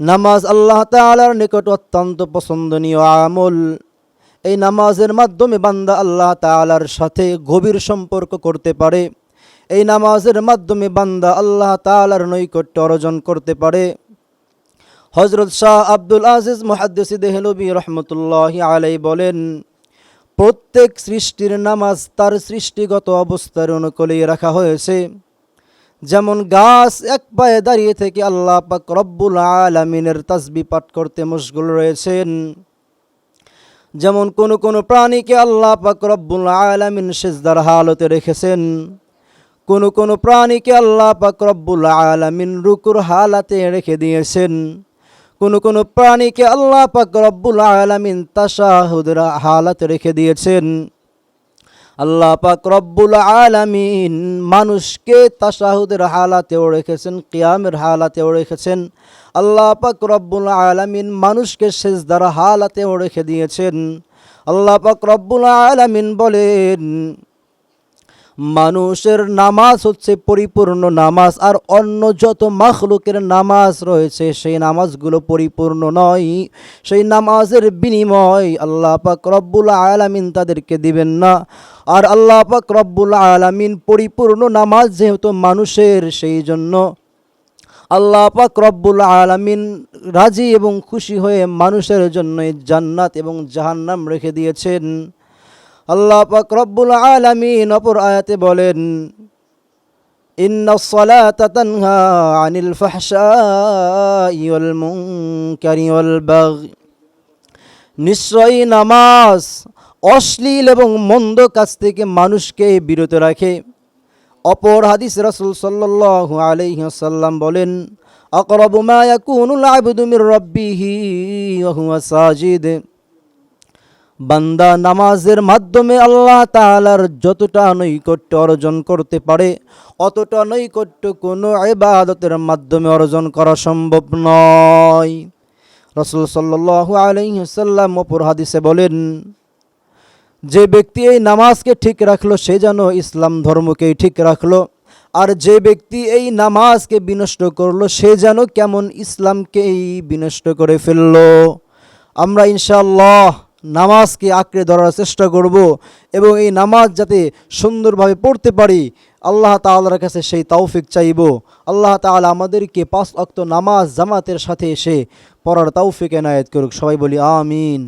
নামাজ আল্লাহ তাআলার নিকট অত্যন্ত পছন্দনীয় আমল। এই নামাজের মাধ্যমে বান্দা আল্লাহ তাআলার সাথে গভীর সম্পর্ক করতে পারে। এই নামাজের মাধ্যমে বান্দা আল্লাহ তাআলার নৈকট্য অর্জন করতে পারে। হযরত শাহ আব্দুল আজিজ মুহাদ্দিসি দেহলভী রহমতুল্লাহি আলাইহি বলেন, প্রত্যেক সৃষ্টির নামাজ তার সৃষ্টিগত অবস্থার অনুকূলেই রাখা হয়েছে। যেমন গাছ এক পায়ে দাঁড়িয়ে থেকে আল্লাহ পাক রব্বুল আলামিনের তাসবিহ পাঠ করতে মশগুল রয়েছেন, যেমন কোন প্রাণীকে আল্লাহ পাক রব্বুল আলামিন সিজদার হালতে রেখেছেন, কোন প্রাণীকে আল্লাহ পাক রব্বুল আলামিন রুকুর হালাতে রেখে দিয়েছেন, কোন প্রাণীকে আল্লাহ পাক রব্বুল আলামিন তাশাহুদের হালাতে রেখে দিয়েছেন। আল্লাহ পাক রব্বুল আলামিন মানুষকে তাশাহুদের হালাতেও রেখেছেন, কিয়ামের হালাতেও রেখেছেন। আল্লাহ পাক রব্বুল আলামিন মানুষকে সিজদার হালাতেও রেখে দিয়েছেন। আল্লাহ পাক রব্বুল আলামিন বলেন, মানুষের নামাজ হচ্ছে পরিপূর্ণ নামাজ, আর অন্য যত মাখলুকের নামাজ রয়েছে সেই নামাজগুলো পরিপূর্ণ নয়। সেই নামাজের বিনিময় আল্লাহ পাক রব্বুল আলামিন তাদেরকে দিবেন না। আর আল্লাহ পাক রব্বুল আলামিন পরিপূর্ণ নামাজ যেহেতু মানুষের, সেই জন্য আল্লাহ পাক রব্বুল আলামিন রাজি এবং খুশি হয়ে মানুষের জন্য জান্নাত এবং জাহান্নাম রেখে দিয়েছেন। আল্লাহ পাক রব্বুল আলামিন অপর আয়াতে বলেন, ইন্নাস সালাতা তানহা আনিল ফাহশাই ওয়াল মুনকারি ওয়াল বাগই, নিশ্চয়ই নামাজ অশ্লীল এবং মন্দ কাজ থেকে মানুষকে বিরত রাখে। অপর হাদিস রাসূল সাল্লাল্লাহু আলাইহি ওয়াসাল্লাম বলেন, আকরাবু মা ইয়াকুনুল আবদু মির রাব্বিহি ওয়া হুয়া সাজিদ, বান্দা নামাজের মাধ্যমে আল্লাহ তাআলার যতটা নৈকট্য অর্জন করতে পারে অতটা নৈকট্য কোনো ইবাদতের মাধ্যমে অর্জন করা সম্ভব নয়। রাসূল সাল্লাল্লাহু আলাইহি ওয়াসাল্লাম অপর হাদিসে বলেন, যে ব্যক্তি এই নামাজকে ঠিক রাখলো সে যেন ইসলাম ধর্মকেই ঠিক রাখলো, আর যে ব্যক্তি এই নামাজকে বিনষ্ট করলো সে যেন কেমন ইসলামকেই বিনষ্ট করে ফেললো। আমরা ইনশাআল্লাহ নামাজকে আঁকড়ে ধরার চেষ্টা করব এবং এই নামাজ যাতে সুন্দরভাবে পড়তে পারি আল্লাহ তাআলার কাছে সেই তৌফিক চাইব। আল্লাহ তাআলা আমাদেরকে 5 ওয়াক্ত নামাজ জামাতের সাথে এসে পড়ার তৌফিক এনায়েত করুক। সবাই বলি আমিন।